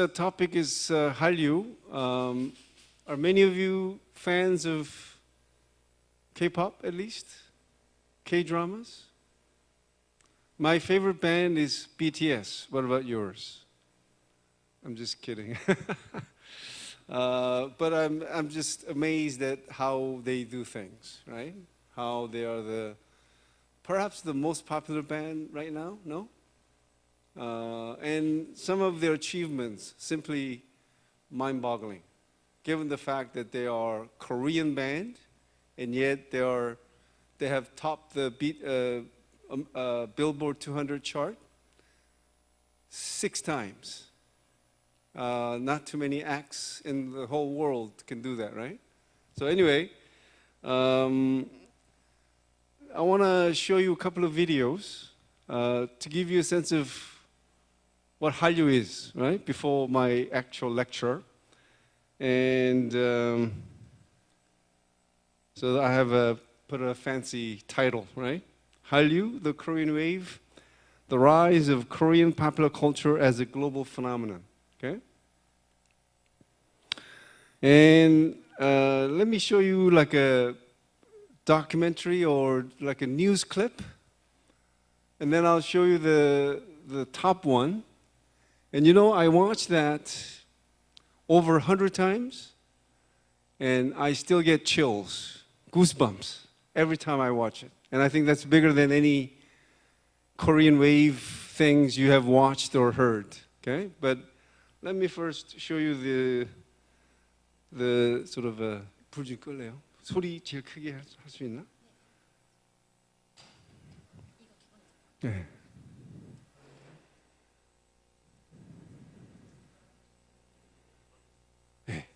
topic is Hallyu. Are many of you fans of K-pop, at least? K-dramas? My favorite band is BTS. What about yours? I'm just kidding. But I'm just amazed at how they do things, right? How they are perhaps the most popular band right now, no? And some of their achievements simply mind-boggling, given the fact that they are a Korean band, and yet they have topped the Billboard 200 chart 6 times. Not too many acts in the whole world can do that, right? So anyway, I want to show you a couple of videos to give you a sense of what Hallyu is, right? Before my actual lecture. And so I have put a fancy title, right? Hallyu, the Korean Wave, the rise of Korean popular culture as a global phenomenon, okay? And let me show you like a documentary or like a news clip, and then I'll show you the top one. And you know, I watched that over 100 times, and I still get chills, goosebumps, every time I watch it. And I think that's bigger than any Korean wave things you have watched or heard, okay? But let me first show you the sort of 불 좀 끌래요? 소리 제일 크게 할 수 있나? 네. 네.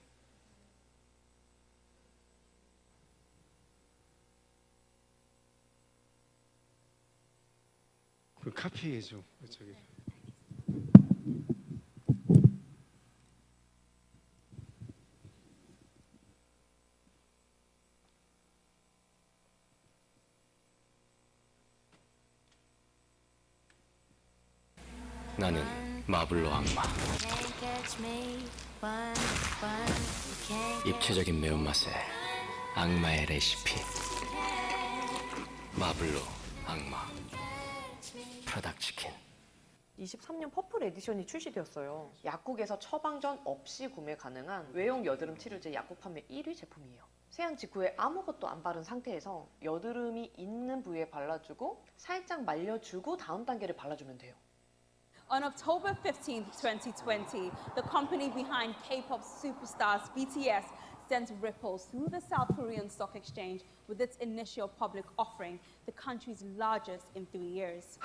그 카피해줘 저기. 나는 마블로 악마. 입체적인 매운맛에 악마의 레시피. 마블로 악마. 프라닭치킨. 23년 퍼플 에디션이 출시되었어요. 약국에서 처방전 없이 구매 가능한 외용 여드름 치료제 약국 판매 1위 제품이에요. 세안 직후에 아무것도 안 바른 상태에서 여드름이 있는 부위에 발라주고 살짝 말려주고 다음 단계를 발라주면 돼요. On October 15th, 2020, the company behind K-pop superstars BTS sent ripples through the South Korean stock exchange with its initial public offering, the country's largest in 3 years.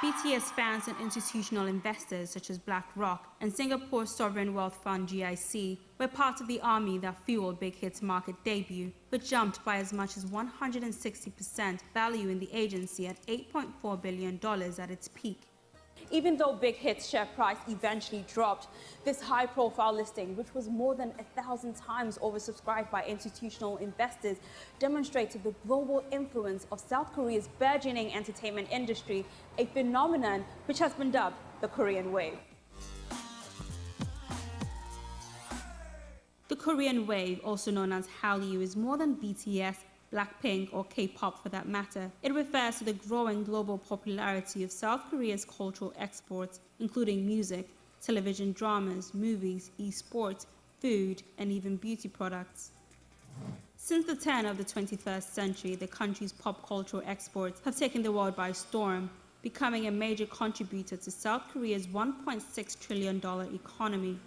BTS fans and institutional investors such as BlackRock and Singapore Sovereign Wealth Fund GIC were part of the army that fueled Big Hit's market debut, but jumped by as much as 160%, valuing the agency at $8.4 billion at its peak. Even though Big Hit's share price eventually dropped, this high-profile listing, which was more than 1,000 times oversubscribed by institutional investors, demonstrated the global influence of South Korea's burgeoning entertainment industry, a phenomenon which has been dubbed the Korean Wave. The Korean Wave, also known as Hallyu, is more than BTS, Blackpink, or K-pop for that matter. It refers to the growing global popularity of South Korea's cultural exports, including music, television dramas, movies, esports, food, and even beauty products. Since the turn of the 21st century, the country's pop cultural exports have taken the world by storm, becoming a major contributor to South Korea's $1.6 trillion economy.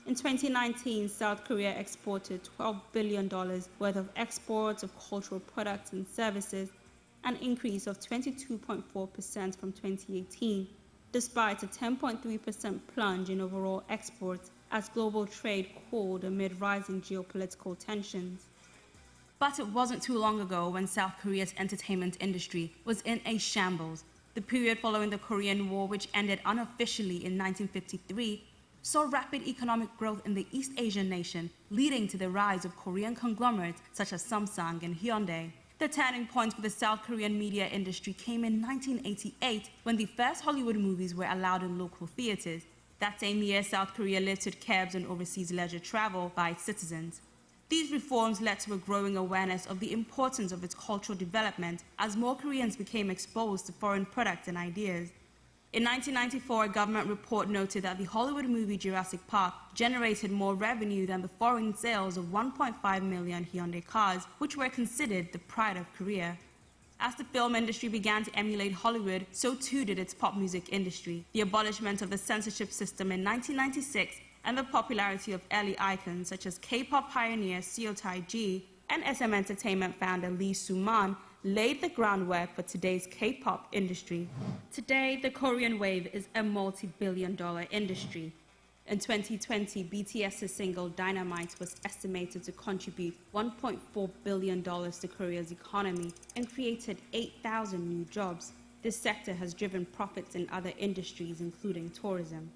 In 2019, South Korea exported $12 billion worth of exports of cultural products and services, an increase of 22.4% from 2018, despite a 10.3% plunge in overall exports as global trade cooled amid rising geopolitical tensions. But it wasn't too long ago when South Korea's entertainment industry was in a shambles. The period following the Korean War, which ended unofficially in 1953, saw rapid economic growth in the East Asian nation, leading to the rise of Korean conglomerates such as Samsung and Hyundai. The turning point for the South Korean media industry came in 1988 when the first Hollywood movies were allowed in local theaters. That same year, South Korea lifted curbs on overseas leisure travel by its citizens. These reforms led to a growing awareness of the importance of its cultural development as more Koreans became exposed to foreign products and ideas. In 1994, a government report noted that the Hollywood movie Jurassic Park generated more revenue than the foreign sales of 1.5 million Hyundai cars, which were considered the pride of Korea. As the film industry began to emulate Hollywood, so too did its pop music industry. The abolishment of the censorship system in 1996 and the popularity of early icons such as K-pop pioneer Seo Taiji and SM Entertainment founder Lee Soo-man laid the groundwork for today's K-pop industry. Today, the Korean wave is a multi-billion-dollar industry. In 2020, BTS's single Dynamite was estimated to contribute $1.4 billion to Korea's economy and created 8,000 new jobs. This sector has driven profits in other industries, including tourism.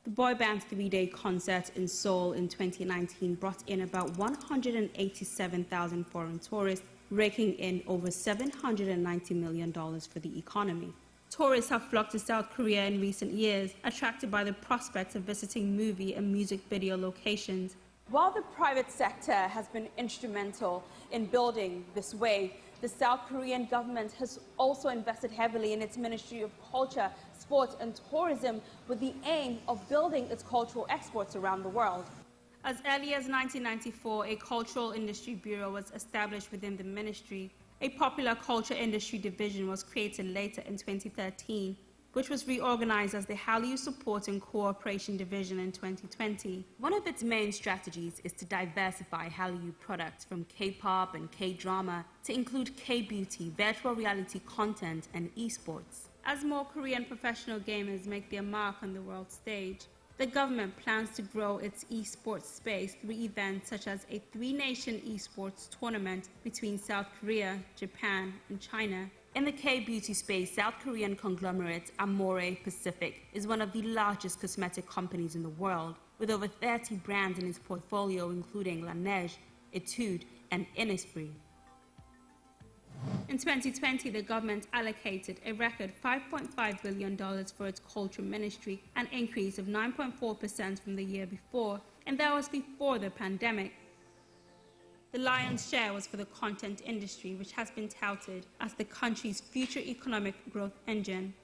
The boy band's three-day concert in Seoul in 2019 brought in about 187,000 foreign tourists, raking in over $790 million for the economy. Tourists have flocked to South Korea in recent years, attracted by the prospect of visiting movie and music video locations. While the private sector has been instrumental in building this wave, the South Korean government has also invested heavily in its Ministry of Culture, Sports and Tourism with the aim of building its cultural exports around the world. As early as 1994, a cultural industry bureau was established within the ministry. A popular culture industry division was created later in 2013, which was reorganized as the Hallyu Support and Cooperation Division in 2020. One of its main strategies is to diversify Hallyu products from K-pop and K-drama to include K-beauty, virtual reality content, and esports. As more Korean professional gamers make their mark on the world stage, the government plans to grow its esports space through events such as a three-nation esports tournament between South Korea, Japan, and China. In the K-beauty space, South Korean conglomerate Amore Pacific is one of the largest cosmetic companies in the world, with over 30 brands in its portfolio including Laneige, Etude, and Innisfree. In 2020, the government allocated a record $5.5 billion for its culture ministry, an increase of 9.4% from the year before, and that was before the pandemic. The lion's share was for the content industry, which has been touted as the country's future economic growth engine.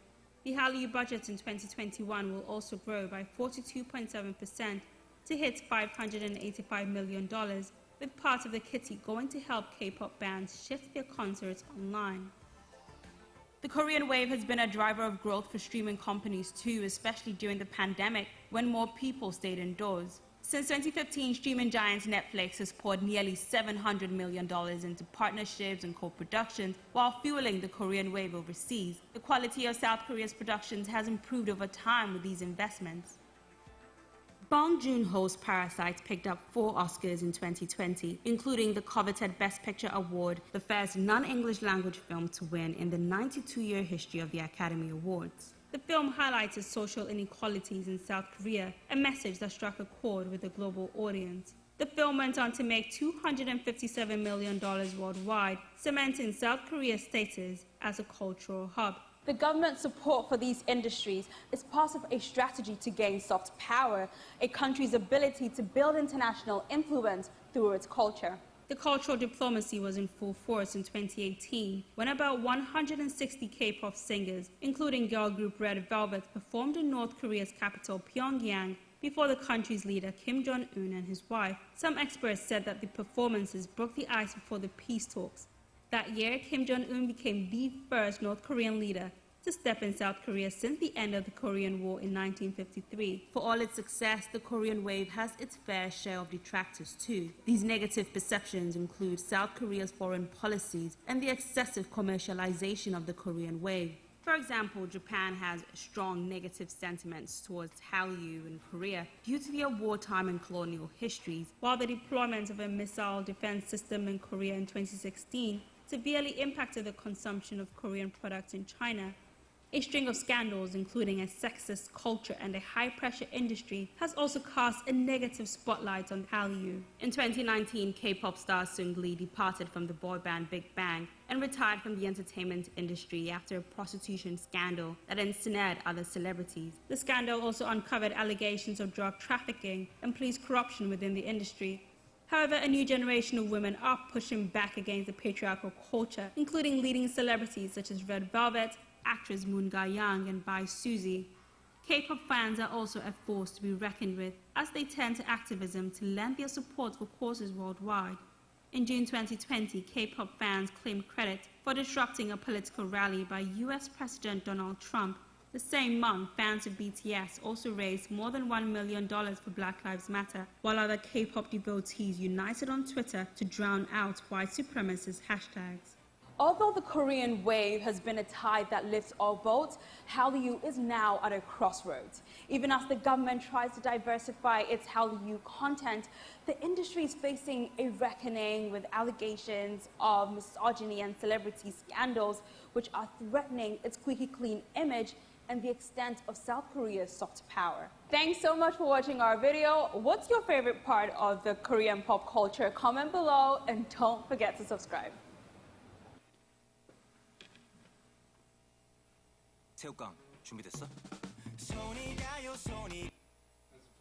The Hallyu budget in 2021 will also grow by 42.7% to hit $585 million, with part of the kitty going to help K-pop bands shift their concerts online. The Korean wave has been a driver of growth for streaming companies too, especially during the pandemic when more people stayed indoors. Since 2015, streaming giant Netflix has poured nearly $700 million into partnerships and co-productions while fueling the Korean wave overseas. The quality of South Korea's productions has improved over time with these investments. Bong Joon-ho's Parasite picked up 4 Oscars in 2020, including the coveted Best Picture award, the first non-English language film to win in the 92-year history of the Academy Awards. The film highlighted social inequalities in South Korea, a message that struck a chord with the global audience. The film went on to make $257 million worldwide, cementing South Korea's status as a cultural hub. The government's support for these industries is part of a strategy to gain soft power, a country's ability to build international influence through its culture. The cultural diplomacy was in full force in 2018, when about 160 K-pop singers, including girl group Red Velvet, performed in North Korea's capital, Pyongyang, before the country's leader Kim Jong-un and his wife. Some experts said that the performances broke the ice before the peace talks. That year, Kim Jong-un became the first North Korean leader to step in South Korea since the end of the Korean War in 1953. For all its success, the Korean wave has its fair share of detractors too. These negative perceptions include South Korea's foreign policies and the excessive commercialization of the Korean wave. For example, Japan has strong negative sentiments towards Hallyu in Korea due to their wartime and colonial histories, while the deployment of a missile defense system in Korea in 2016 severely impacted the consumption of Korean products in China. A string of scandals, including a sexist culture and a high-pressure industry, has also cast a negative spotlight on Hallyu. In 2019, K-pop star Seung Lee departed from the boy band Big Bang and retired from the entertainment industry after a prostitution scandal that ensnared other celebrities. The scandal also uncovered allegations of drug trafficking and police corruption within the industry. However, a new generation of women are pushing back against the patriarchal culture, including leading celebrities such as Red Velvet, actress Moon Ga-young, and Bai Suzy. K-pop fans are also a force to be reckoned with as they turn to activism to lend their support for causes worldwide. In June 2020, K-pop fans claimed credit for disrupting a political rally by US President Donald Trump. The same month, fans of BTS also raised more than $1 million for Black Lives Matter, while other K-pop devotees united on Twitter to drown out white supremacist hashtags. Although the Korean wave has been a tide that lifts all boats, Hallyu is now at a crossroads. Even as the government tries to diversify its Hallyu content, the industry is facing a reckoning with allegations of misogyny and celebrity scandals, which are threatening its squeaky clean image and the extent of South Korea's soft power. Thanks so much for watching our video. What's your favorite part of the Korean pop culture? Comment below and don't forget to subscribe. 새우깡 준비됐어? As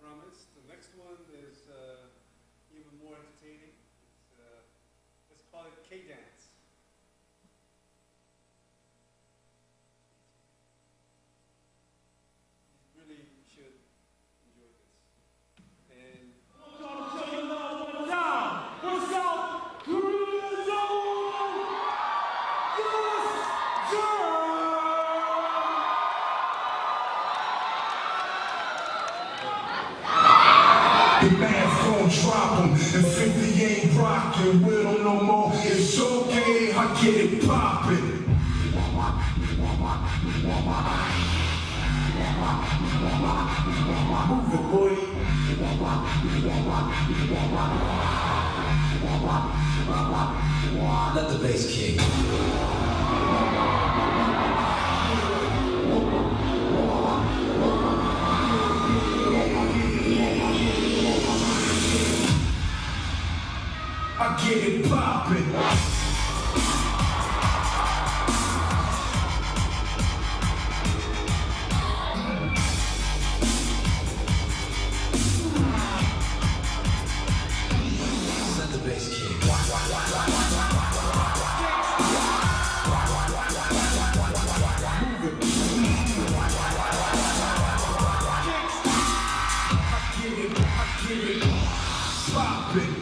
promised, the next one is even more entertaining. Let's call it K-dance. You really should enjoy this. And The man's gon' drop him, and 50 ain't rockin' with him no more. It's okay, I get it poppin'. Move it, boy. Let the bass kick. I get it poppin'. Let the bass kick. I get it poppin'.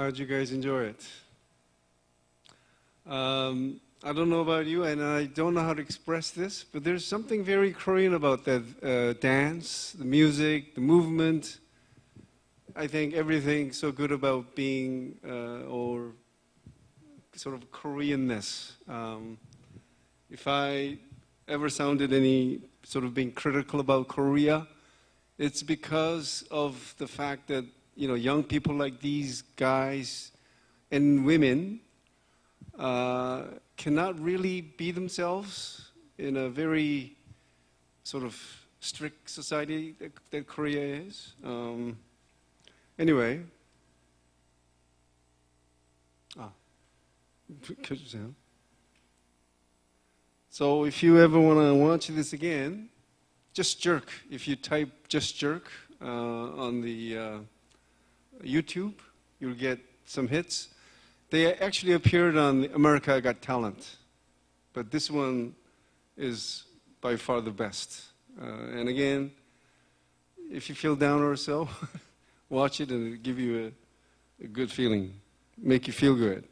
How'd you guys enjoy it? I don't know about you, and I don't know how to express this, but there's something very Korean about that dance, the music, the movement. I think everything so good about being or sort of Koreanness. If I ever sounded any sort of being critical about Korea, it's because of the fact that, you know, young people like these guys and women cannot really be themselves in a very sort of strict society that Korea is. Anyway. So if you ever want to watch this again, just jerk. If you type just jerk on the YouTube, you'll get some hits. They actually appeared on America Got Talent, but this one is by far the best. And again, if you feel down or so, watch it and it'll give you a good feeling, make you feel good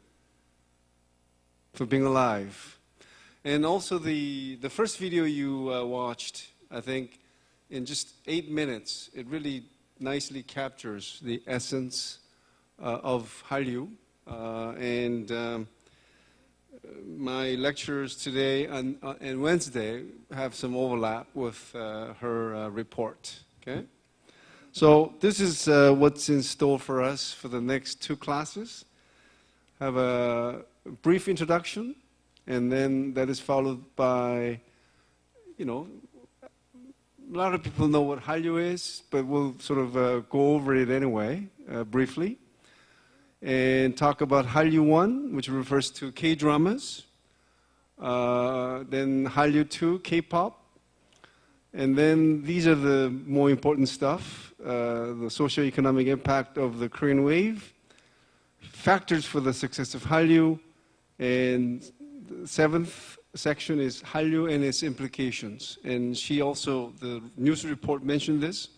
for being alive. And also the first video you watched, I think in just 8 minutes, it really nicely captures the essence of Hallyu. And my lectures today and Wednesday have some overlap with her report. Okay, so this is what's in store for us for the next 2 classes. Have a brief introduction, and then that is followed by, you know, a lot of people know what Hallyu is, but we'll sort of go over it anyway, briefly. And talk about Hallyu 1, which refers to K-dramas. Then Hallyu 2, K-pop. And then these are the more important stuff, the socio-economic impact of the Korean wave, factors for the success of Hallyu, and the 7th section is Hallyu and its implications. And she also, the news report mentioned this.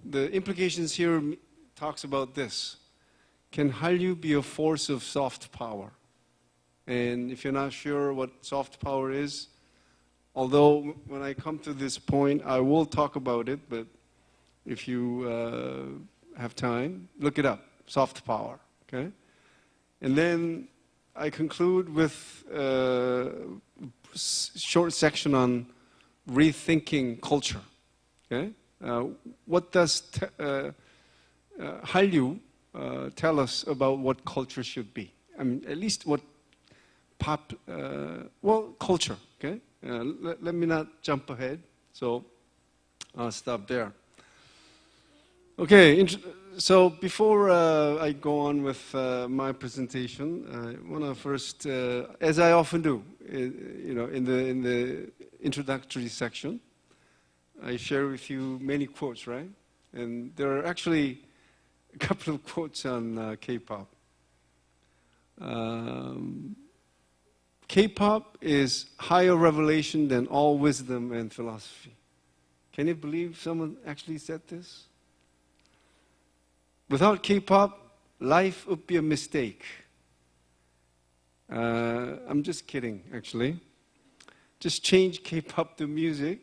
The implications here talks about this. Can Hallyu be a force of soft power? And if you're not sure what soft power is, although when I come to this point, I will talk about it, but if you have time, look it up, soft power, okay? And then I conclude with a short section on rethinking culture, okay? What does Hallyu tell us about what culture should be? I mean, at least what culture, okay? Let me not jump ahead, so I'll stop there. Okay, so before I go on with my presentation, I want to first, as I often do, you know, in the introductory section, I share with you many quotes, right? And there are actually a couple of quotes on K-pop. K-pop is higher revelation than all wisdom and philosophy. Can you believe someone actually said this? Without K-pop, life would be a mistake. I'm just kidding, actually. Just change K-pop to music,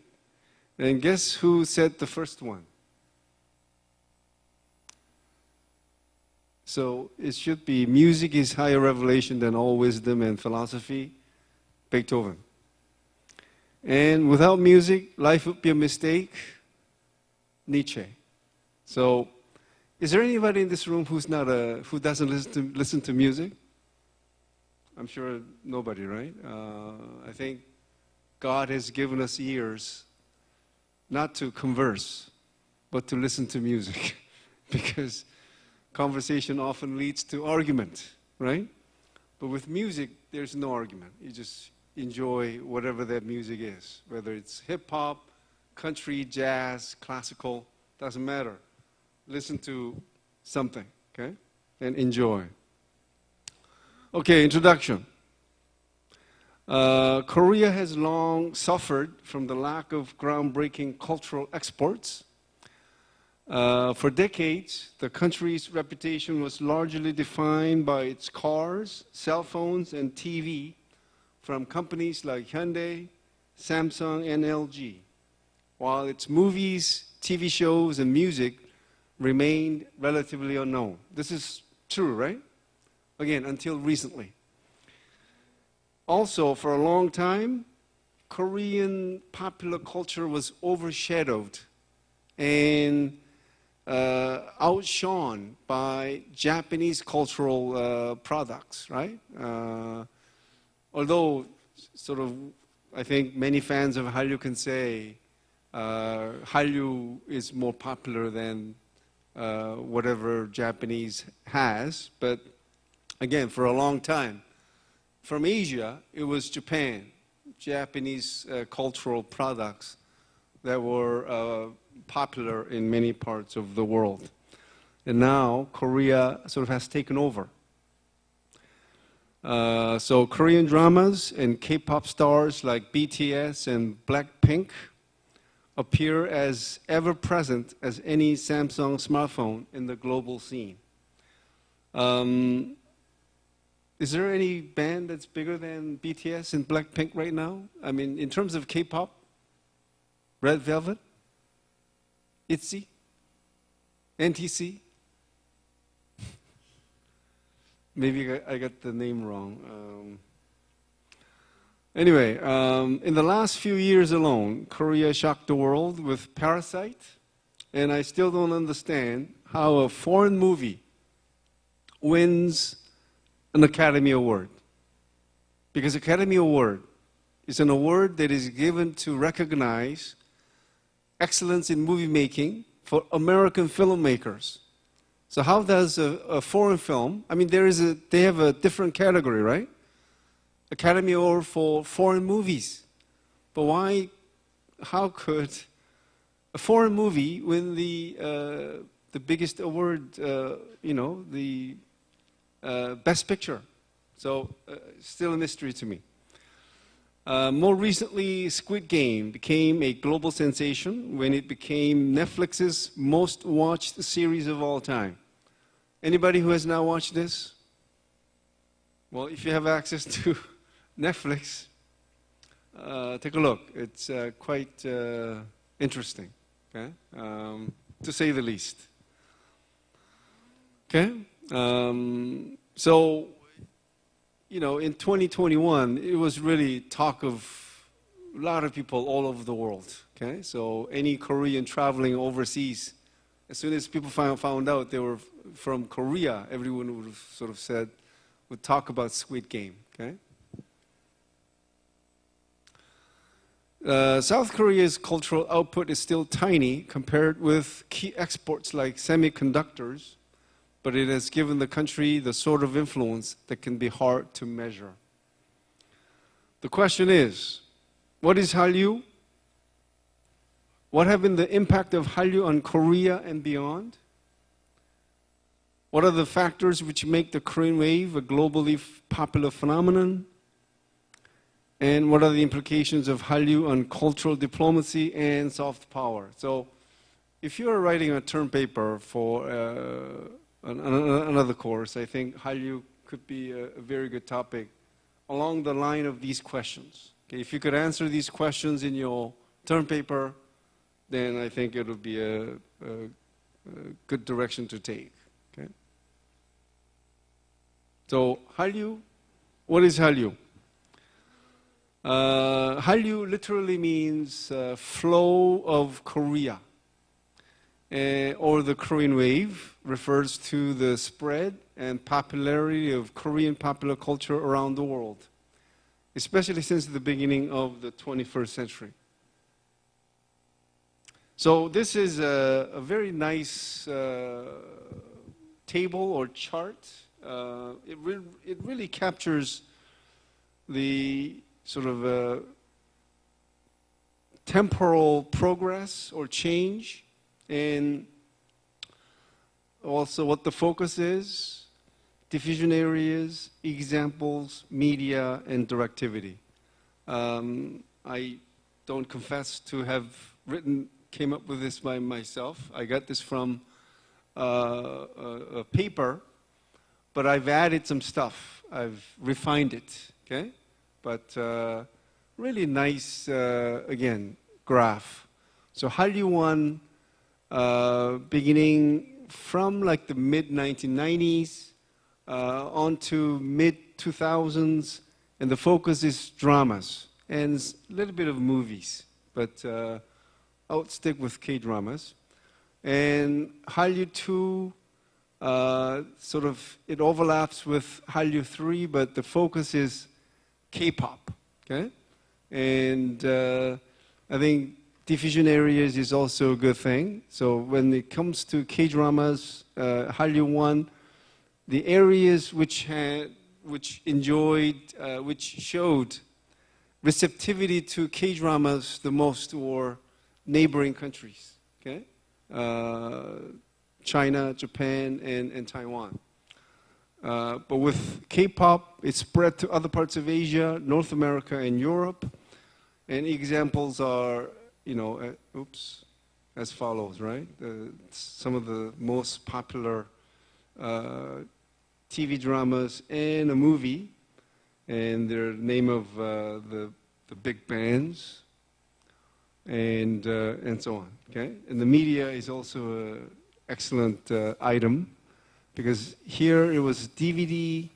and guess who said the first one? So it should be music is higher revelation than all wisdom and philosophy, Beethoven. And without music, life would be a mistake, Nietzsche. So is there anybody in this room who doesn't listen to music? I'm sure nobody, right? I think God has given us ears not to converse, but to listen to music, because conversation often leads to argument, right? But with music, there's no argument. You just enjoy whatever that music is, whether it's hip-hop, country, jazz, classical, doesn't matter. Listen to something, okay? And enjoy. Okay, introduction. Korea has long suffered from the lack of groundbreaking cultural exports. For decades, the country's reputation was largely defined by its cars, cell phones, and TV from companies like Hyundai, Samsung, and LG, while its movies, TV shows, and music remained relatively unknown. This is true, right? Again, until recently. Also, for a long time, Korean popular culture was overshadowed and outshone by Japanese cultural products, right? Although, sort of, I think many fans of Hallyu can say Hallyu is more popular than whatever Japanese has, but again, for a long time, from Asia, it was Japan, Japanese cultural products that were popular in many parts of the world. And now Korea sort of has taken over. So Korean dramas and K-pop stars like BTS and Blackpink appear as ever present as any Samsung smartphone in the global scene. Is there any band that's bigger than BTS and Blackpink right now? I mean, in terms of K-pop, Red Velvet, ITZY, NTC. Maybe I got the name wrong. Anyway, in the last few years alone, Korea shocked the world with Parasite, and I still don't understand how a foreign movie wins an Academy Award. Because Academy Award is an award that is given to recognize excellence in movie making for American filmmakers. So how does a foreign film, I mean, they have a different category, right? Academy Award for foreign movies. But how could a foreign movie win the biggest award, the Best Picture? So still a mystery to me. More recently, Squid Game became a global sensation when it became Netflix's most watched series of all time. Anybody who has not watched this? Well, if you have access to Netflix, take a look. It's quite interesting, okay? To say the least. Okay? So, in 2021, it was really talk of a lot of people all over the world, okay? So any Korean traveling overseas, as soon as people found out they were from Korea, everyone would have sort of said, would talk about Squid Game, okay? South Korea's cultural output is still tiny compared with key exports like semiconductors, but it has given the country the sort of influence that can be hard to measure. The question is, what is Hallyu? What have been the impact of Hallyu on Korea and beyond? What are the factors which make the Korean wave a globally popular phenomenon? And what are the implications of Hallyu on cultural diplomacy and soft power? So, if you are writing a term paper for another course, I think Hallyu could be a very good topic along the line of these questions. Okay, if you could answer these questions in your term paper, then I think it would be a good direction to take. Okay? So Hallyu, what is Hallyu? Hallyu literally means flow of Korea. Or the Korean wave refers to the spread and popularity of Korean popular culture around the world, especially since the beginning of the 21st century. So this is a very nice table or chart. It really captures the sort of temporal progress or change, and also what the focus is, diffusion areas, examples, media, and directivity. I don't confess to have written came up with this by myself. I got this from a paper, but I've added some stuff. I've refined it, okay? But really nice, again, graph. So Hallyu One, beginning from like the mid-1990s on to mid-2000s, and the focus is dramas and a little bit of movies, but I'll stick with K-dramas. And Hallyu 2, sort of, it overlaps with Hallyu 3, but the focus is K-pop, okay? And I think diffusion areas is also a good thing. So when it comes to K-dramas, Hallyu 1, the areas which showed receptivity to K-dramas the most were neighboring countries, okay? China, Japan, and Taiwan. But with K-pop, it spread to other parts of Asia, North America, and Europe. And examples are, you know, as follows, right? Some of the most popular TV dramas and a movie, and their name of the big bands, and so on. Okay, and the media is also an excellent item, because here it was DVD,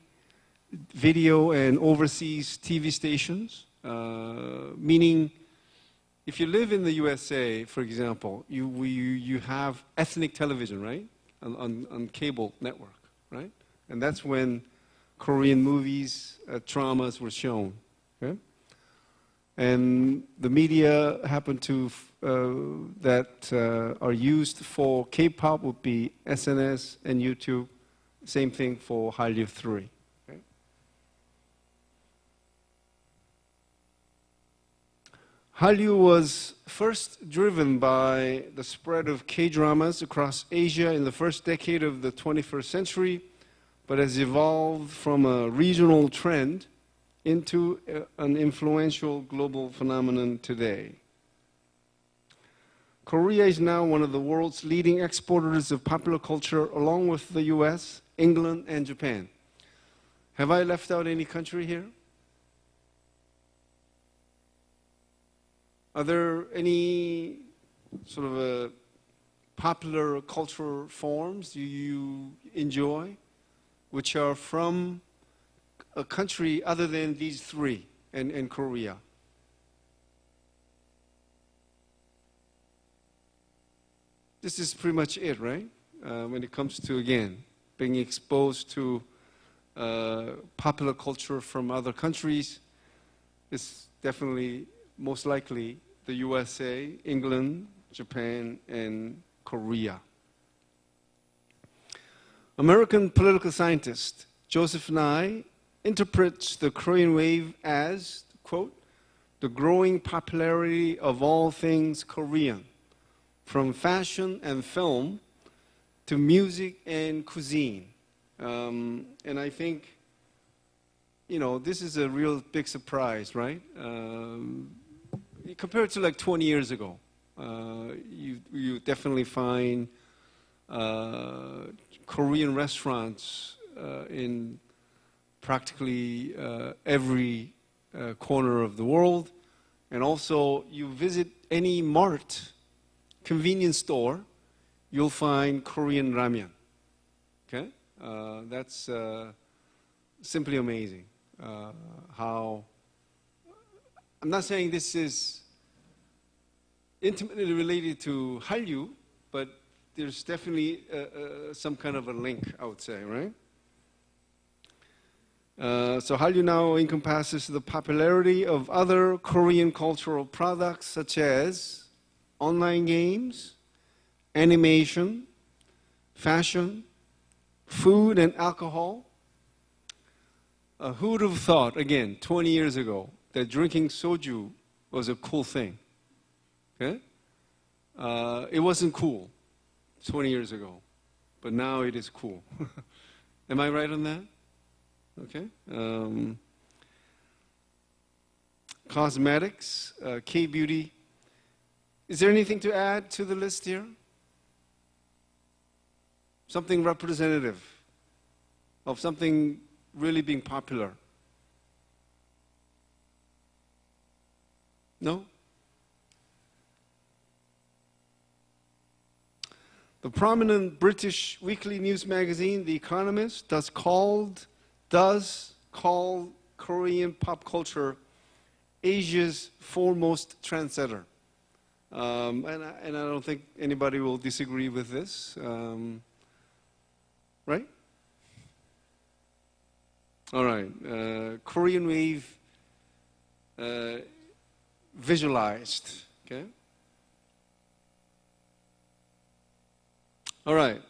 video, and overseas TV stations, meaning if you live in the USA, for example, you have ethnic television, right, on cable network, right, and that's when Korean movies, dramas were shown. Okay? And the media happen to that are used for K-pop would be SNS and YouTube. Same thing for Hallyu 3. Okay? Hallyu was first driven by the spread of K-dramas across Asia in the first decade of the 21st century, but has evolved from a regional trend into an influential global phenomenon today. Korea is now one of the world's leading exporters of popular culture, along with the US, England, and Japan. Have I left out any country here? Are there any sort of popular cultural forms you enjoy, which are from a country other than these three and Korea? This is pretty much it, right? When it comes to, again, being exposed to popular culture from other countries, it's definitely, most likely, the USA, England, Japan, and Korea. American political scientist Joseph Nye interprets the Korean wave as, quote, the growing popularity of all things Korean, from fashion and film to music and cuisine. And I think, you know, this is a real big surprise, right? Compared to like 20 years ago, you definitely find Korean restaurants in practically every corner of the world. And also, you visit any mart, convenience store, you'll find Korean ramen. Okay? That's simply amazing. How, I'm not saying this is intimately related to Hallyu, but there's definitely some kind of a link, I would say, right? So Hallyu now encompasses the popularity of other Korean cultural products, such as online games, animation, fashion, food, and alcohol. Who would have thought, again, 20 years ago, that drinking soju was a cool thing? Okay? It wasn't cool 20 years ago, but now it is cool. Am I right on that? Okay. Cosmetics, K-beauty, Is there anything to add to the list here? Something representative of something really being popular? No? The prominent British weekly news magazine, The Economist, does call Korean pop culture Asia's foremost trendsetter. And I don't think anybody will disagree with this. Right? All right. Korean Wave visualized. Okay? All right.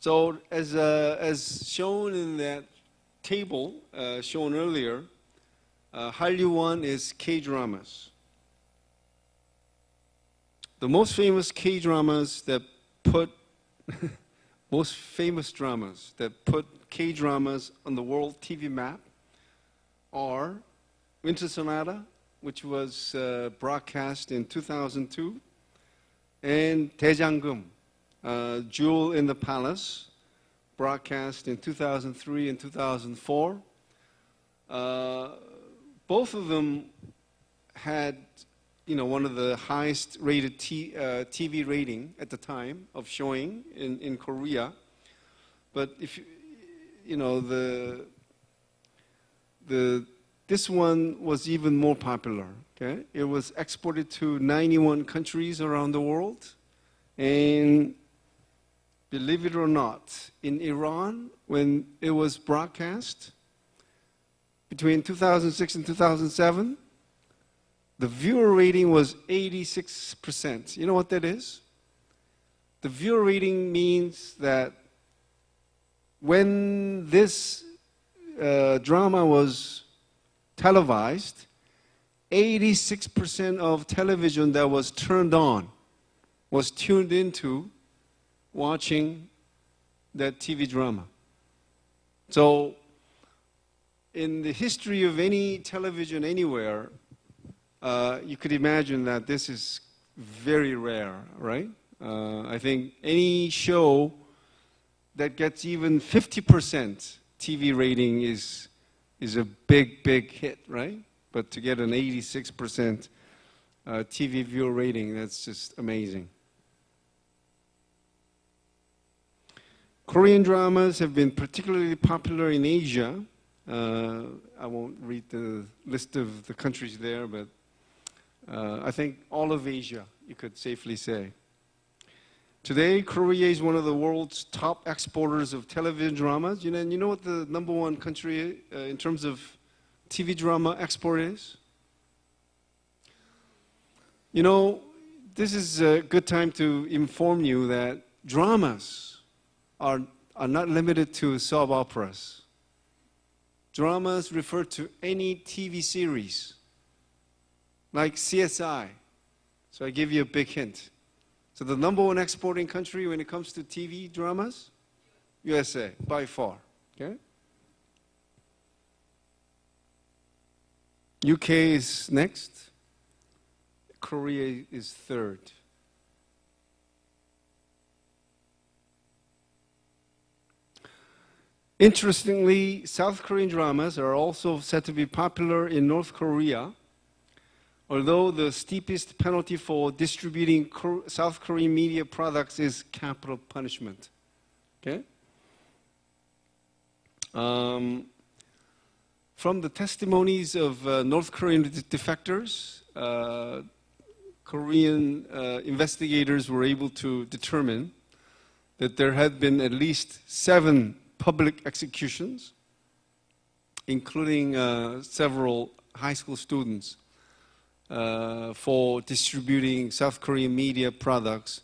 So as shown in that table shown earlier, Hallyu 1 is K-dramas. The most famous K-dramas that put most famous dramas that put K-dramas on the world TV map are Winter Sonata, which was broadcast in 2002, and 대장금, Jewel in the Palace, broadcast in 2003 and 2004. Both of them had, one of the highest rated TV rating at the time of showing in Korea. But if this one was even more popular. Okay, it was exported to 91 countries around the world, and believe it or not, in Iran, when it was broadcast between 2006 and 2007, the viewer rating was 86%. You know what that is? The viewer rating means that when this drama was televised, 86% of television that was turned on was tuned into watching that TV drama. So, in the history of any television anywhere, you could imagine that this is very rare, right? I think any show that gets even 50% TV rating is a big, big hit, right? But to get an 86% TV viewer rating, that's just amazing. Korean dramas have been particularly popular in Asia. I won't read the list of the countries there, but I think all of Asia, you could safely say. Today, Korea is one of the world's top exporters of television dramas. You know what the number one country in terms of TV drama export is? This is a good time to inform you that dramas are not limited to soap operas. Dramas refer to any TV series, like CSI. So I give you a big hint. So the number one exporting country when it comes to TV dramas? USA, by far. Okay? UK is next. Korea is third. Interestingly, South Korean dramas are also said to be popular in North Korea, although the steepest penalty for distributing South Korean media products is capital punishment. Okay? From the testimonies of North Korean defectors, Korean investigators were able to determine that there had been at least 7 public executions, including several high school students, for distributing South Korean media products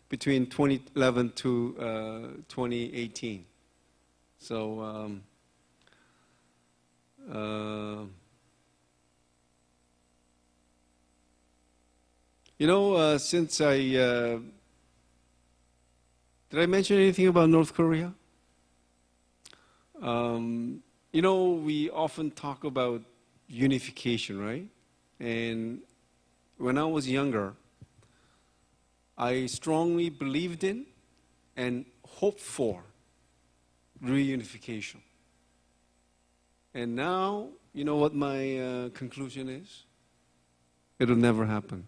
between 2011 to 2018. So, since did I mention anything about North Korea? We often talk about unification, right? And when I was younger, I strongly believed in and hoped for reunification. And now, you know what my conclusion is? It'll never happen.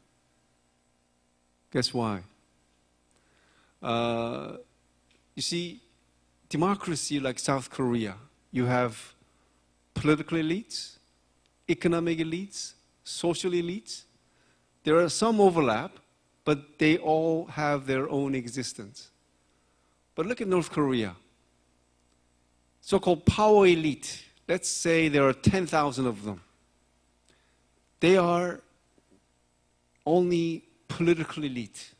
Guess why? You see, democracy like South Korea, you have political elites, economic elites, social elites. There are some overlap, but they all have their own existence. But look at North Korea. So-called power elite. Let's say there are 10,000 of them. They are only political elite.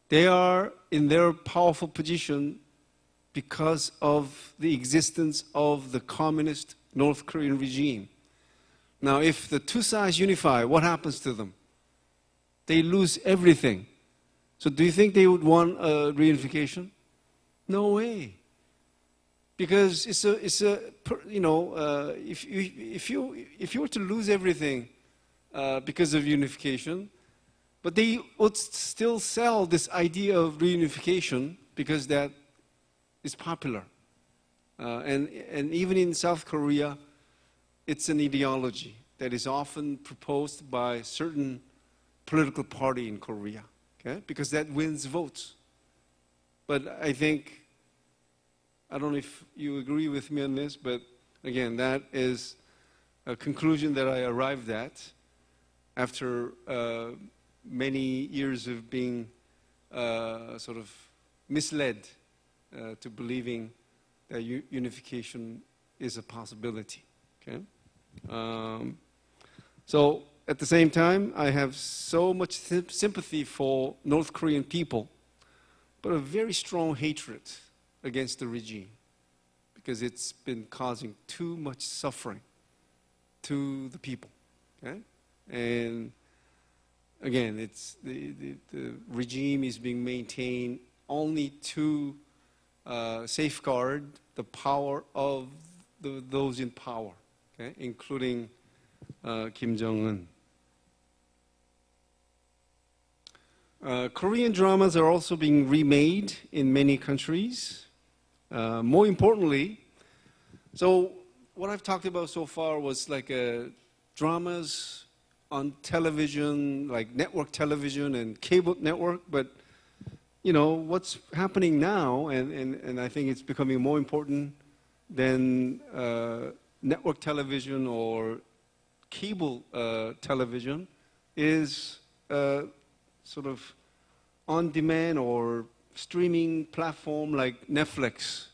They are in their powerful position because of the existence of the communist North Korean regime. Now, if the two sides unify, what happens to them? They lose everything. So do you think they would want a reunification? No way. Because if you were to lose everything because of unification, but they would still sell this idea of reunification because that is popular. And even in South Korea, it's an ideology that is often proposed by certain political party in Korea, okay? Because that wins votes. But I think, I don't know if you agree with me on this, but again, that is a conclusion that I arrived at after many years of being sort of misled to believing that unification is a possibility. Okay? So at the same time, I have so much sympathy for North Korean people, but a very strong hatred against the regime because it's been causing too much suffering to the people. Okay? And again, it's the regime is being maintained only to safeguard the power of those in power, okay? Including Kim Jong-un. Korean dramas are also being remade in many countries. More importantly, so what I've talked about so far was like dramas on television, like network television and cable network, but you know, what's happening now, and I think it's becoming more important than network television or cable television, is sort of on-demand or streaming platform like Netflix,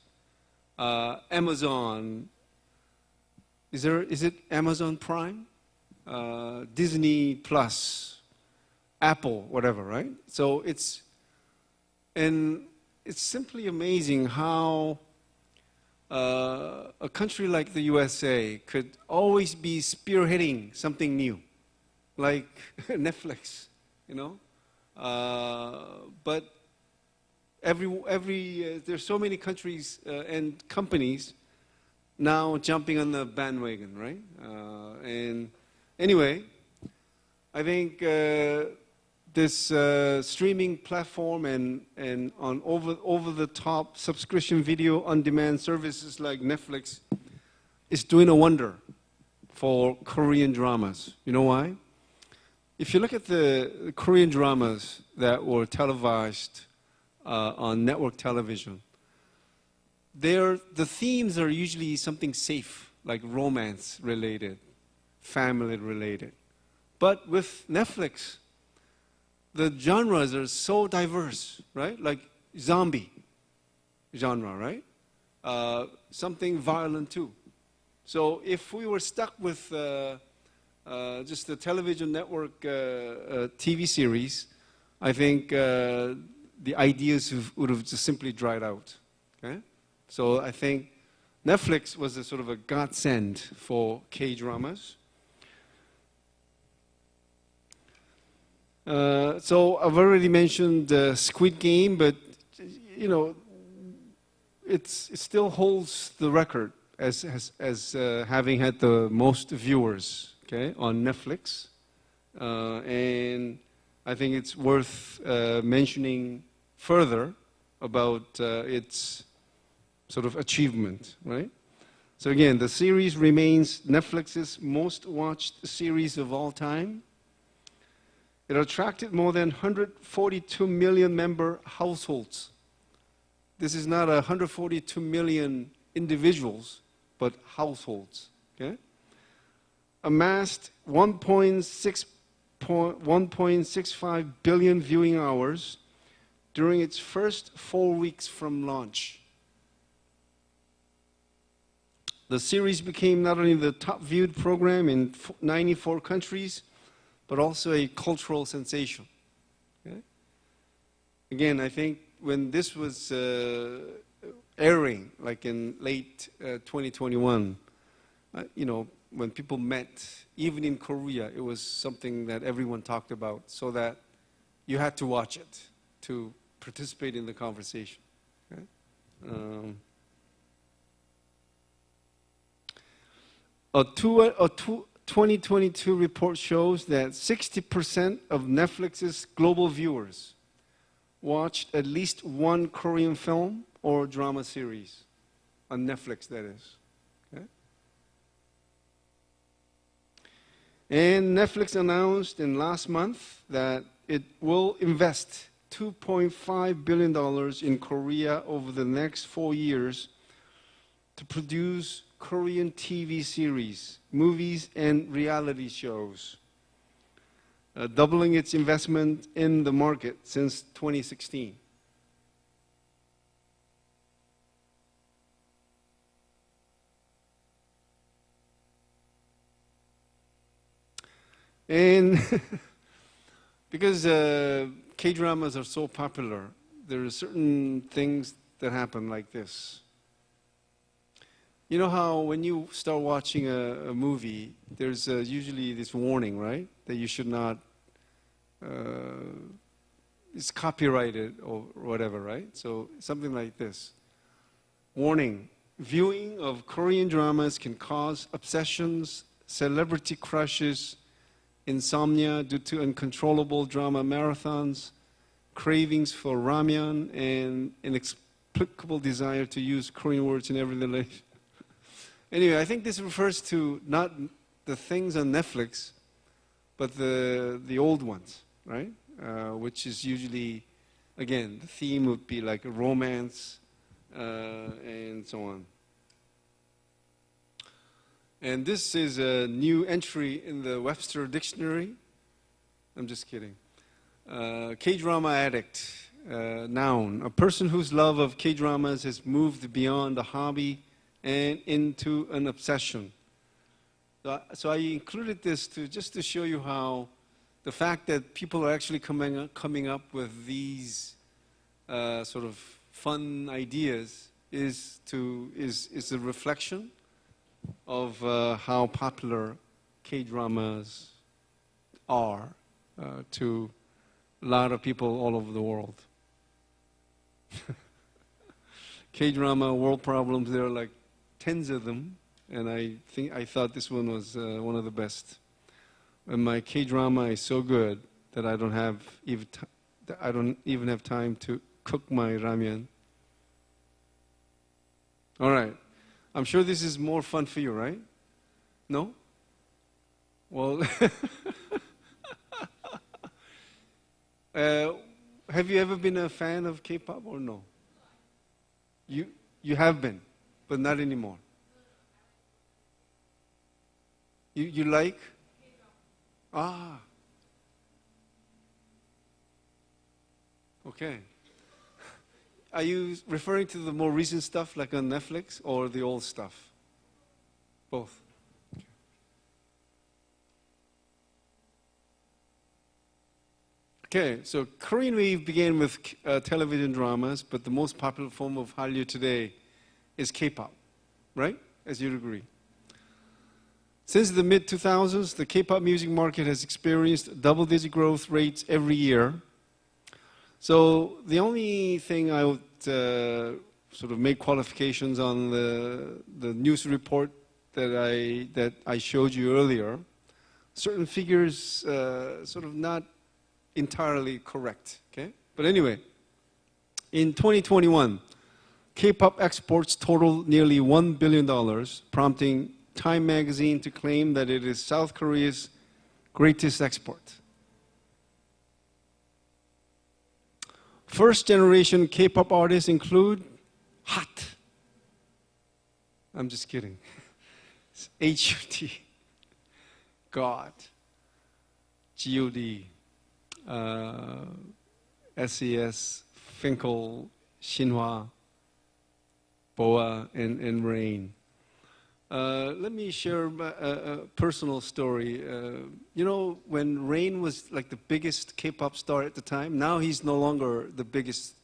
Amazon. Is it Amazon Prime? Disney Plus, Apple, whatever, right? So it's simply amazing how a country like the USA could always be spearheading something new, like Netflix, you know. But there's so many countries and companies now jumping on the bandwagon, right? And anyway, I think this streaming platform and on over-the-top subscription video on-demand services like Netflix is doing a wonder for Korean dramas. You know why? If you look at the Korean dramas that were televised on network television, the themes are usually something safe, like romance-related, family-related. But with Netflix, the genres are so diverse, right? Like zombie genre, right? Something violent too. So if we were stuck with just the television network TV series, I think the ideas would have just simply dried out. Okay? So I think Netflix was a sort of a godsend for K-dramas. So I've already mentioned Squid Game, but you know, it still holds the record as having had the most viewers, okay, on Netflix. And I think it's worth mentioning further about its sort of achievement, right? So again, the series remains Netflix's most watched series of all time. It attracted more than 142 million member households. This is not 142 million individuals, but households, okay? Amassed 1.65 billion viewing hours during its first 4 weeks from launch. The series became not only the top viewed program in 94 countries, but also a cultural sensation. Okay? Again, I think when this was airing, like in late 2021, you know, when people met, even in Korea, it was something that everyone talked about, so that you had to watch it to participate in the conversation. Okay? A 2022 report shows that 60% of Netflix's global viewers watched at least one Korean film or drama series on Netflix, that is. Okay? And Netflix announced in last month that it will invest $2.5 billion in Korea over the next 4 years to produce Korean TV series, movies, and reality shows, doubling its investment in the market since 2016. And because K-dramas are so popular, there are certain things that happen like this. You know how when you start watching a movie, there's usually this warning, right? That you should not, it's copyrighted or whatever, right? So something like this. Warning, viewing of Korean dramas can cause obsessions, celebrity crushes, insomnia due to uncontrollable drama marathons, cravings for ramyeon, and inexplicable desire to use Korean words in everyday life. Anyway, I think this refers to not the things on Netflix, but the old ones, right? Which is usually, again, the theme would be like a romance and so on. And this is a new entry in the Webster Dictionary. I'm just kidding. K-drama addict, noun. A person whose love of K-dramas has moved beyond a hobby and into an obsession. So I included this just to show you how the fact that people are actually coming up with these sort of fun ideas is a reflection of how popular K-dramas are to a lot of people all over the world. K-drama world problems, there are like tens of them, and I thought this one was one of the best. And my K-drama is so good that I don't even have time to cook my ramyeon. All right. I'm sure this is more fun for you, right? No? Well, have you ever been a fan of K-pop or no? You have been, but not anymore. You like? Ah. Okay. Are you referring to the more recent stuff like on Netflix or the old stuff? Both. Okay, so Korean Wave began with television dramas, but the most popular form of Hallyu today is K-pop, right? As you'd agree. Since the mid-2000s, the K-pop music market has experienced double-digit growth rates every year. So the only thing I would sort of make qualifications on the news report that I showed you earlier, certain figures sort of not entirely correct. Okay? But anyway, in 2021, K-pop exports totaled nearly $1 billion, prompting Time magazine to claim that it is South Korea's greatest export. First generation K-pop artists include HOT. I'm just kidding. It's H-U-T. God. G-O-D. S-E-S. Finkel. Shinhwa. Boa. And Rain. Let me share a personal story. You know, when Rain was like the biggest K-pop star at the time, now he's no longer the biggest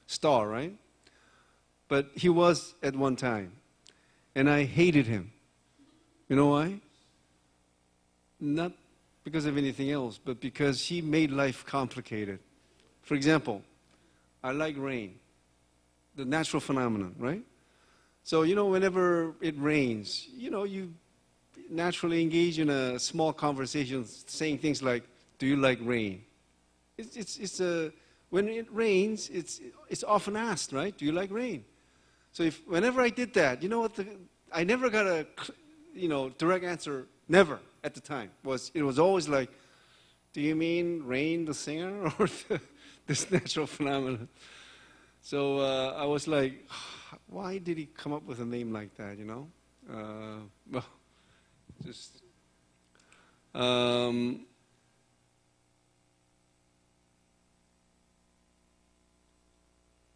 star, right? But he was at one time. And I hated him. You know why? Not because of anything else, but because he made life complicated. For example, I like rain, the natural phenomenon, right? So, you know, whenever it rains, you know, you naturally engage in a small conversation saying things like, do you like rain? When it rains, it's often asked, right? Do you like rain? So whenever I did that, you know what, I never got a, direct answer, never at the time. It was always like, do you mean Rain the singer or this natural phenomenon? So I was like, why did he come up with a name like that, you know? Well, just...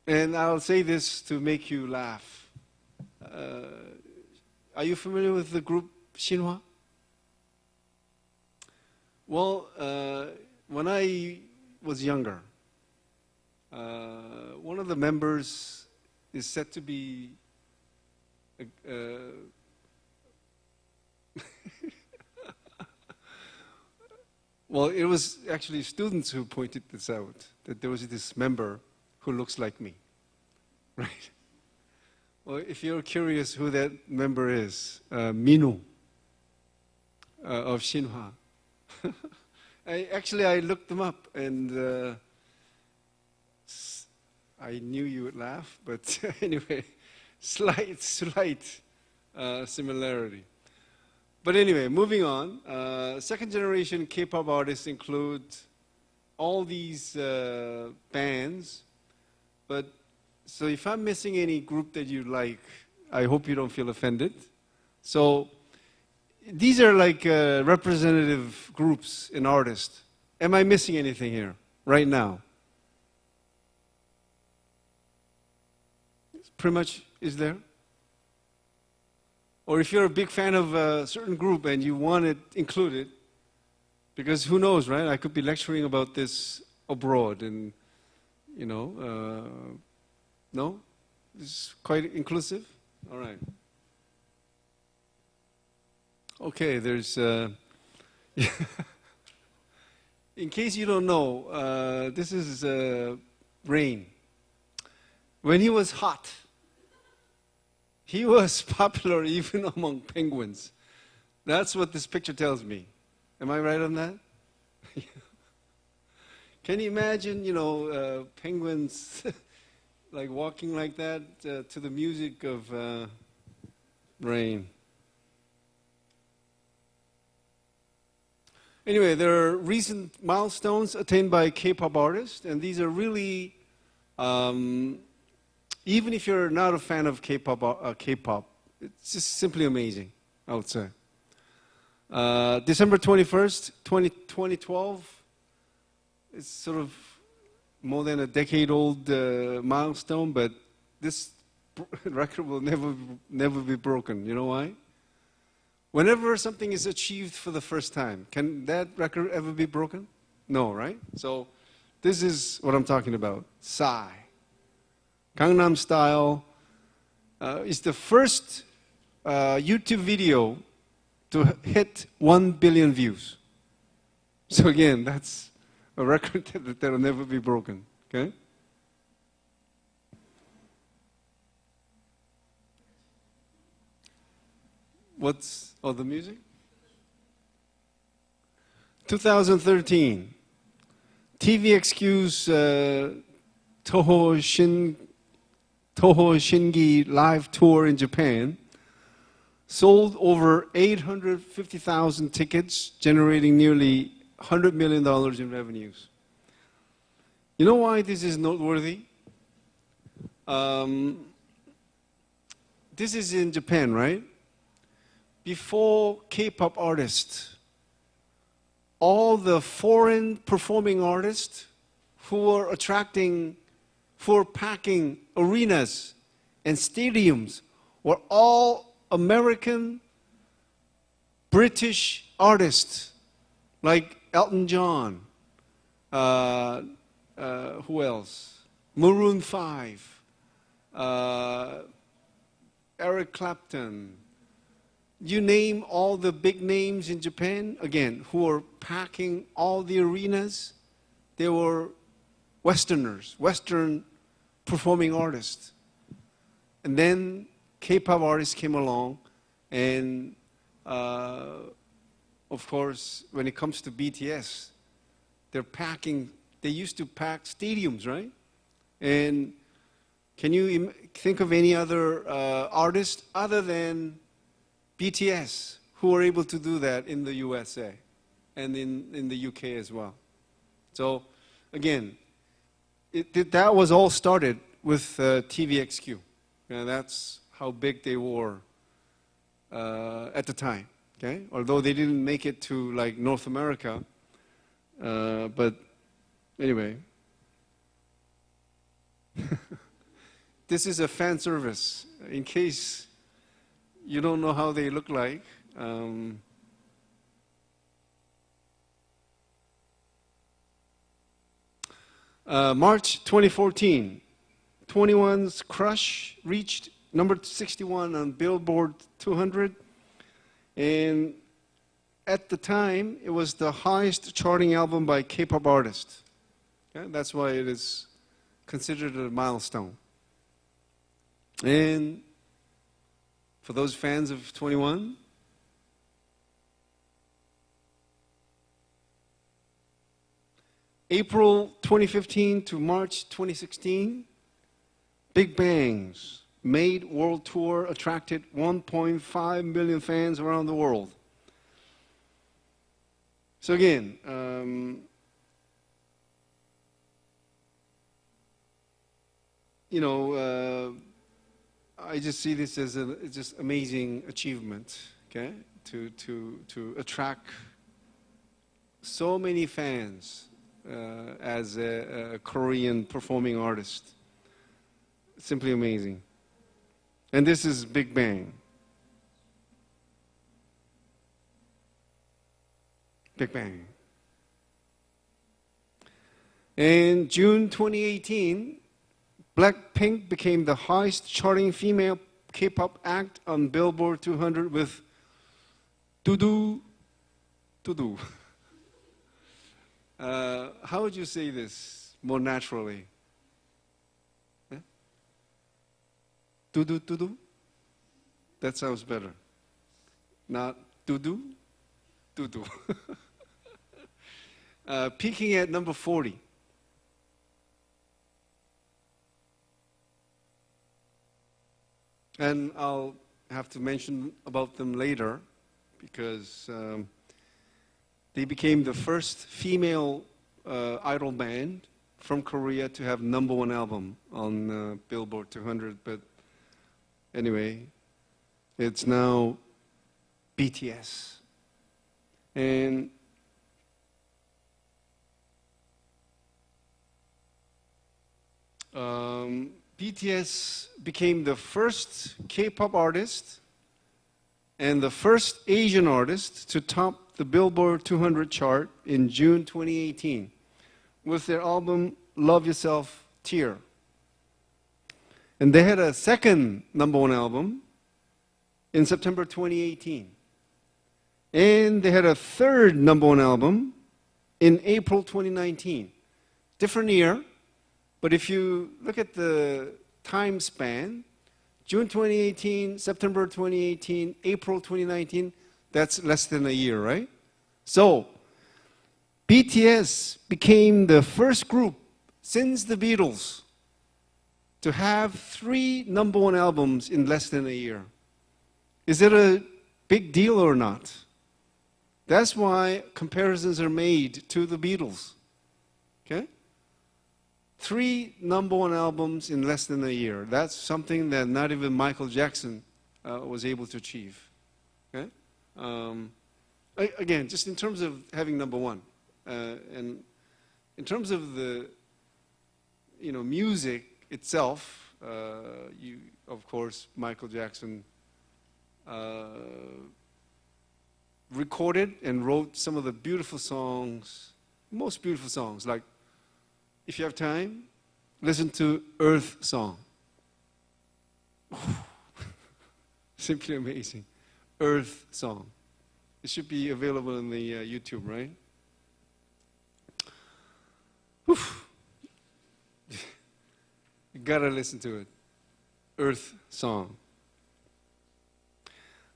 and I'll say this to make you laugh. Are you familiar with the group Shinhwa? Well, when I was younger, one of the members is said to be well, it was actually students who pointed this out, that there was this member who looks like me, right? Well, if you're curious who that member is, Minu of Shinhwa. I looked them up, and I knew you would laugh, but anyway, slight similarity. But anyway, moving on. Second generation K-pop artists include all these bands, but so if I'm missing any group that you like, I hope you don't feel offended. So these are like representative groups and artists. Am I missing anything here right now? Pretty much is there? Or if you're a big fan of a certain group and you want it included, because who knows, right? I could be lecturing about this abroad and, no? It's quite inclusive? All right. Okay, there's... in case you don't know, this is Rain. When he was hot, he was popular even among penguins. That's what this picture tells me. Am I right on that? Can you imagine, penguins like walking like that to the music of Rain? Anyway, there are recent milestones attained by K-pop artists, and these are really, even if you're not a fan of K-pop, it's just simply amazing, I would say. December 21st, 2012, it's sort of more than a decade-old milestone, but this record will never be broken. You know why? Whenever something is achieved for the first time, can that record ever be broken? No, right? So this is what I'm talking about. Psy. Gangnam Style is the first YouTube video to hit 1 billion views. So again, that's a record that will never be broken, okay? What's the music? 2013, TVXQ's Toho Shingi live tour in Japan sold over 850,000 tickets, generating nearly $100 million in revenues. You know why this is noteworthy? This is in Japan, right? Before K-pop artists, all the foreign performing artists who were packing arenas and stadiums were all American, British artists like Elton John, who else? Maroon 5, Eric Clapton. You name all the big names in Japan, again, who were packing all the arenas, they were Westerners, Western performing artists. And then K-pop artists came along, and of course, when it comes to BTS, they used to pack stadiums, right? And can you think of any other artist other than BTS who were able to do that in the USA and in the UK as well? So again, that was all started with TVXQ. And that's how big they were at the time. Okay, although they didn't make it to like North America, but anyway. This is a fan service in case you don't know how they look like. March 2014, 21's Crush reached number 61 on Billboard 200. And at the time, it was the highest charting album by K-pop artist. Okay? That's why it is considered a milestone. And for those fans of 21, April 2015 to March 2016, Big Bang's Made World Tour attracted 1.5 million fans around the world. So again, I just see this as a just amazing achievement, okay? To attract so many fans as a Korean performing artist. Simply amazing. And this is Big Bang. Big Bang. In June 2018, Blackpink became the highest charting female K-pop act on Billboard 200 with Dudu. Dudu. How would you say this more naturally? Eh? Dudu, dudu? That sounds better. Not dudu, dudu. Peaking at number 40. And I'll have to mention about them later because they became the first female idol band from Korea to have #1 album on Billboard 200. But anyway, it's now BTS. And BTS became the first K-pop artist and the first Asian artist to top the Billboard 200 chart in June 2018 with their album Love Yourself, Tear. And they had a second #1 album in September 2018. And they had a third #1 album in April 2019. Different year, but if you look at the time span, June 2018, September 2018, April 2019, that's less than a year, right? So, BTS became the first group since the Beatles to have 3 number 1 albums in less than a year. Is it a big deal or not? That's why comparisons are made to the Beatles. Okay? 3 number 1 albums in less than a year. That's something that not even Michael Jackson was able to achieve. Okay? Again, just in terms of having number 1, and in terms of the music itself, of course, Michael Jackson recorded and wrote some of the beautiful songs, most beautiful songs. Like, if you have time, listen to Earth Song. Simply amazing. Earth Song. It should be available on the YouTube, right? You gotta listen to it. Earth Song.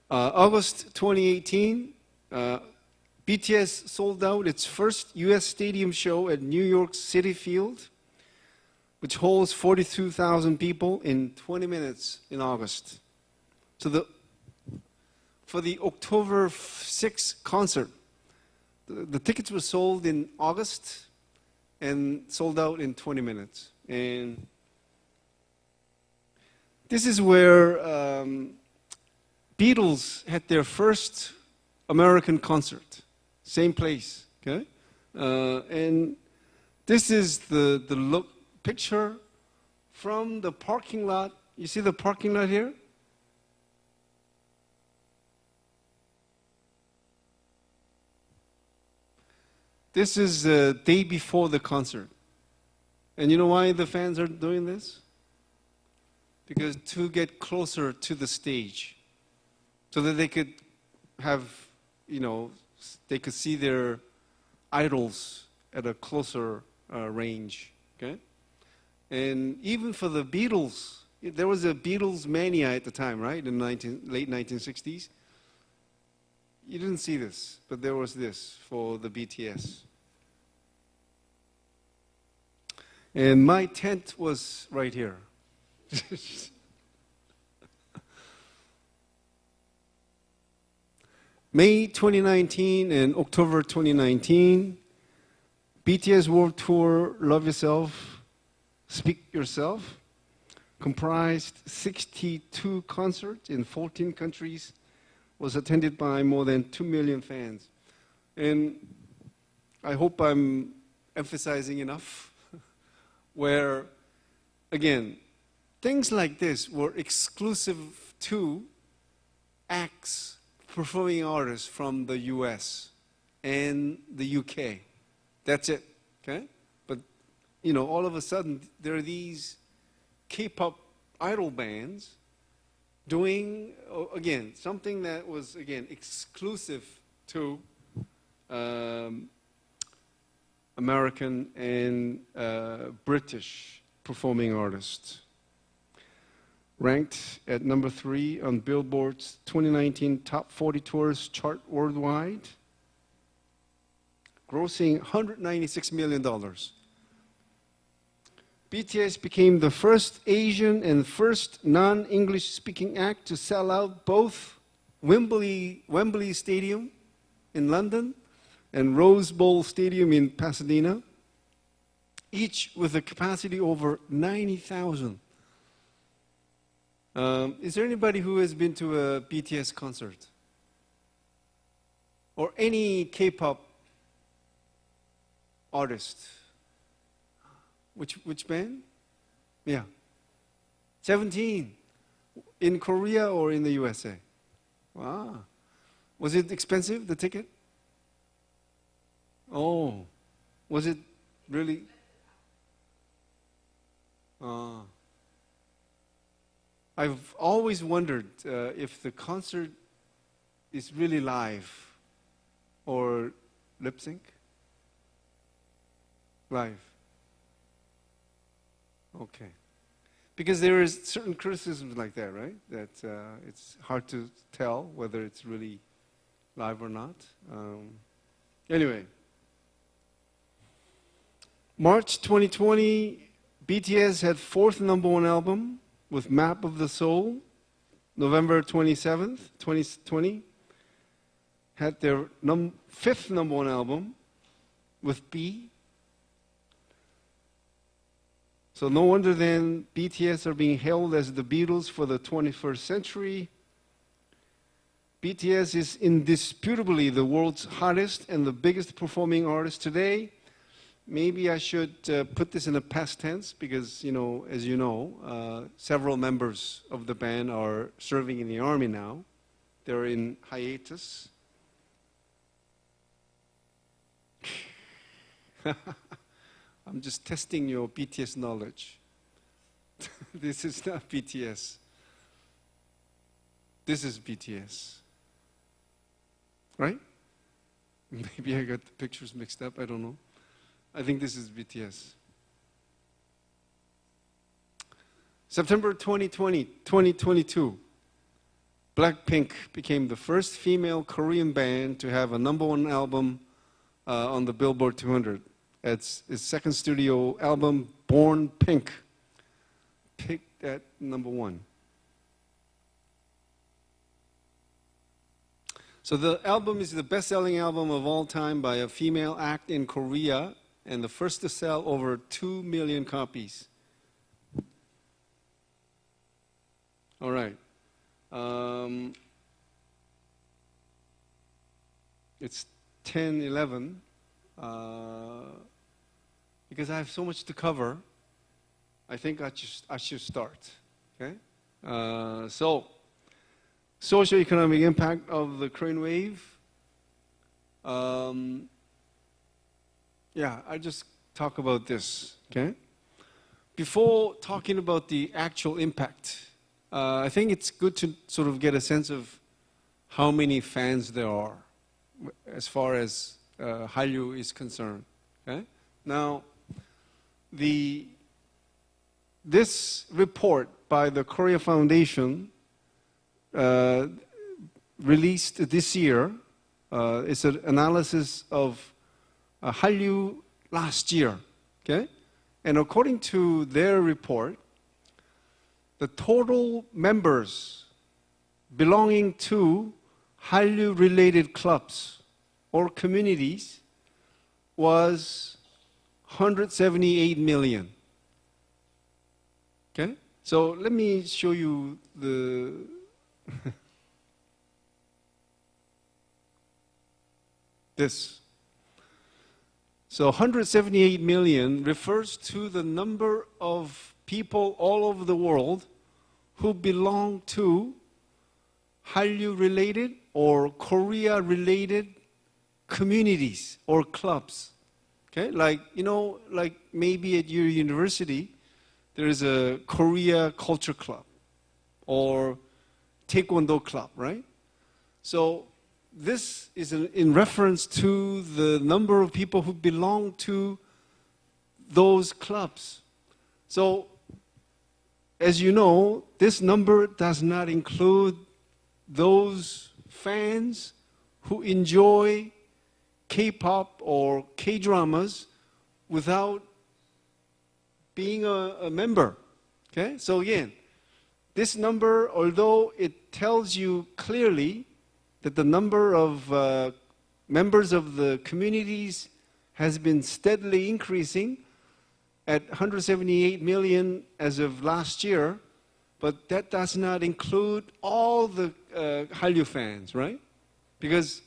August 2018, BTS sold out its first US stadium show at New York City Field, which holds 42,000 people in 20 minutes in August. So for the October 6th concert, the tickets were sold in August and sold out in 20 minutes. And this is where Beatles had their first American concert. Same place, okay? And this is the picture from the parking lot. You see the parking lot here? This is the day before the concert. And you know why the fans are doing this? Because to get closer to the stage, so that they could have, they could see their idols at a closer range, okay? And even for the Beatles, there was a Beatles mania at the time, right? In the late 1960s. You didn't see this, but there was this for the BTS. And my tent was right here. May 2019 and October 2019, BTS World Tour Love Yourself, Speak Yourself, comprised 62 concerts in 14 countries, was attended by more than 2 million fans. And I hope I'm emphasizing enough, where, again, things like this were exclusive to acts, performing artists from the US and the UK. That's it, okay? But, all of a sudden, there are these K-pop idol bands doing, again, something that was, again, exclusive to American and British performing artists. Ranked at number 3 on Billboard's 2019 Top 40 Tours chart worldwide, grossing $196 million. BTS became the first Asian and first non-English speaking act to sell out both Wembley Stadium in London and Rose Bowl Stadium in Pasadena, each with a capacity over 90,000. Is there anybody who has been to a BTS concert? Or any K-pop artist? Which band? Yeah. 17. In Korea or in the USA? Wow. Was it expensive, the ticket? Oh. Was it really? I've always wondered if the concert is really live or lip sync. Live. Okay. Because there is certain criticisms like that, right? That it's hard to tell whether it's really live or not. Anyway, March 2020, BTS had fourth #1 album with Map of the Soul. November 27th, 2020, had their fifth #1 album with B. So no wonder then BTS are being hailed as the Beatles for the 21st century. BTS is indisputably the world's hottest and the biggest performing artist today. Maybe I should put this in a past tense because, as you know, several members of the band are serving in the army now. They're in hiatus. I'm just testing your BTS knowledge. This is not BTS. This is BTS. Right? Maybe I got the pictures mixed up, I don't know. I think this is BTS. September 2022, Blackpink became the first female Korean band to have a #1 album on the Billboard 200. It's its second studio album, Born Pink, picked at #1. So the album is the best-selling album of all time by a female act in Korea and the first to sell over 2 million copies. All right. It's 10:11. Because I have so much to cover, I think I should start. Okay? So, socioeconomic impact of the Korean wave. I just talk about this. Okay? Before talking about the actual impact, I think it's good to sort of get a sense of how many fans there are as far as Hallyu is concerned. Okay? Now, this report by the Korea Foundation released this year is an analysis of Hallyu last year. Okay? And according to their report, the total members belonging to Hallyu-related clubs or communities was 178 million. Okay? So let me show you this. So 178 million refers to the number of people all over the world who belong to Hallyu-related or Korea-related communities or clubs. Okay, like maybe at your university, there is a Korea Culture Club or Taekwondo Club, right? So this is in reference to the number of people who belong to those clubs. So, as you know, this number does not include those fans who enjoy K-pop or K-dramas without being a member. Okay? So again, this number, although it tells you clearly that the number of members of the communities has been steadily increasing at 178 million as of last year, but that does not include all the Hallyu fans, right? Because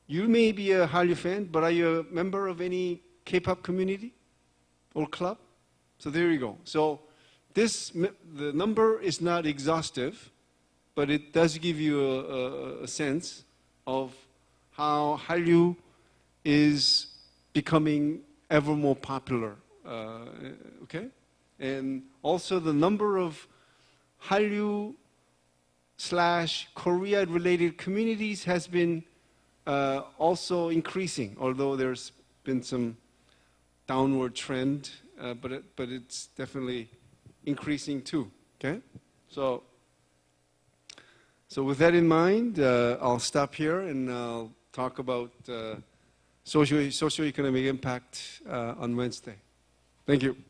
you may be a Hallyu fan, but are you a member of any K-pop community or club? So there you go. So the number is not exhaustive, but it does give you a sense of how Hallyu is becoming ever more popular. Okay? And also the number of Hallyu/Korea-related communities has been also increasing, although there's been some downward trend, but it's definitely increasing too. Okay? So with that in mind, I'll stop here and I'll talk about socioeconomic impact on Wednesday. Thank you.